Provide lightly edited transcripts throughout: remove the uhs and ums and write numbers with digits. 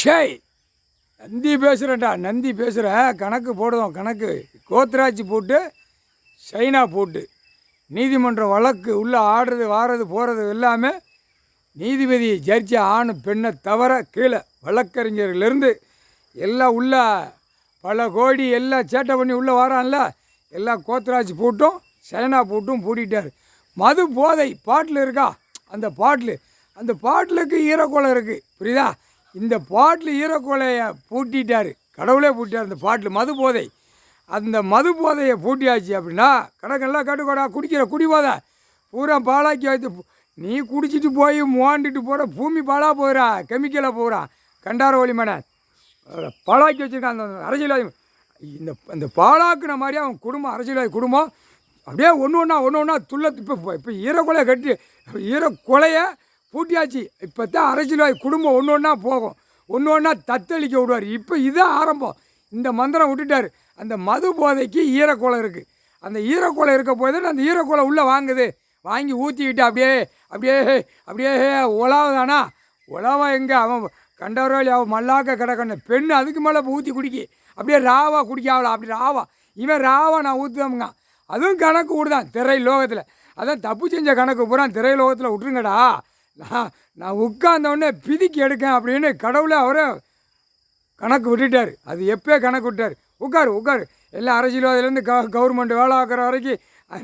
ஷேய் நந்தி பேசுகிறேன்டா, நந்தி பேசுகிறேன். கணக்கு போடுவோம். கணக்கு கோத்ராட்சி போட்டு சைனா போட்டு நீதிமன்ற வழக்கு உள்ளே ஆடுறது வாடுறது போகிறது எல்லாமே நீதிபதி ஜட்ஜி ஆண் பெண்ணை தவிர கீழே வழக்கறிஞர்லேருந்து எல்லாம் உள்ள பல கோடி எல்லாம் சேட்டை பண்ணி உள்ளே வரான்ல, எல்லாம் கோத்ராட்சி போட்டும் சைனா போட்டும் பூட்டிட்டார். மது போதை பாட்டில் இருக்கா, அந்த பாட்டிலுக்கு ஈரக்கோலை இருக்குது, புரியுதா? இந்த பாட்டில் ஈரக்கோலையை பூட்டிட்டார், கடவுளே பூட்டிட்டார். இந்த பாட்டில் மது போதை, அந்த மது போதையை பூட்டியாச்சு அப்படின்னா கணக்கெல்லாம் கட்டுக்கோடா. குடிக்கிற போதை பூரா பாலாக்கி வைத்து நீ குடிச்சிட்டு போய் மோண்டிட்டு போகிற பூமி பாலாக போகிறா, கெமிக்கலாக போகிறான். கண்டார ஒளிமனை பாலாக்கி வச்சுருக்கான் அந்த அரசியல்வாதி. இந்த பாலாக்குன மாதிரி அவன் குடும்பம், அரசியல்வாதி குடும்பம் அப்படியே ஒன்று ஒன்றா துள்ள. இப்போ ஈரக்கொலையை கட்டி ஈரக்கொலையை பூட்டியாச்சு. இப்போ தான் அரசியல்வாதி குடும்பம் ஒன்று ஒன்றா போகும், ஒன்று ஒன்றா தத்தளிக்க விடுவார். இப்போ இதான் ஆரம்பம். இந்த மந்திரம் விட்டுட்டார். அந்த மது போதைக்கு ஈரக்கொலை இருக்குது. அந்த ஈரக்கொலை இருக்க போய் தான் அந்த ஈரக்கொலை உள்ளே வாங்குது. வாங்கி ஊற்றிக்கிட்டு அப்படியே உலாவுதானா? உலாவா எங்கே? அவன் கண்டவராளி அவன் மல்லாக்க கிடக்கண்ண பெண்ணு அதுக்கு மேலே இப்போ ஊற்றி குடிக்கி அப்படியே ராவா குடிக்காவலாம். அப்படி ராவா இவன் ராவா நான் ஊற்றுதமுங்க. அதுவும் கணக்கு விடுதான் திரை லோகத்தில். அதான் தப்பு செஞ்ச கணக்கு பூரா திரை லோகத்தில் விட்டுருங்கடா. நான் உட்கார்ந்தவொடனே பிதிக்கி எடுக்கேன் அப்படின்னு கடவுளை அவரை கணக்கு விட்டுட்டார். அது எப்போ கணக்கு விட்டார்? உட்காரு எல்லாம் அரசியல்வாதிலேருந்து கவர்மெண்ட் வேலை ஆக்கிற வரைக்கும்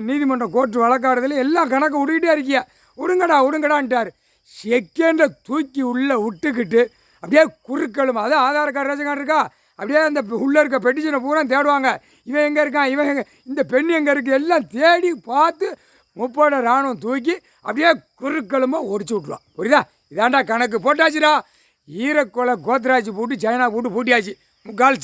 நீதிமன்றம் கோர்ட்டு வழக்காடுறதுல எல்லாம் கணக்கு விட்டுக்கிட்டே இருக்கியா. விடுங்கடான்ட்டார். செகண்டை தூக்கி உள்ளே விட்டுக்கிட்டு அப்படியே குறுக்களும். அது ஆதார் கார்டு ரேஷன் கார்டு இருக்கா, அப்படியே அந்த உள்ளே இருக்க பெட்டிஷனை பூரா தேடுவாங்க. இவன் எங்கே இருக்கான், இவன் எங்கே, இந்த பெண் எங்கே இருக்குது, எல்லாம் தேடி பார்த்து 30 ராணுவம் தூக்கி அப்படியே குறுக்களுமாக ஒடிச்சு விட்ருவான். புரியுதா? இதாண்டா கணக்கு போட்டாச்சுடா. ஈரக்கொலை கோத்ராட்சி போட்டு சைனா போட்டு பூட்டியாச்சு. முக்கால்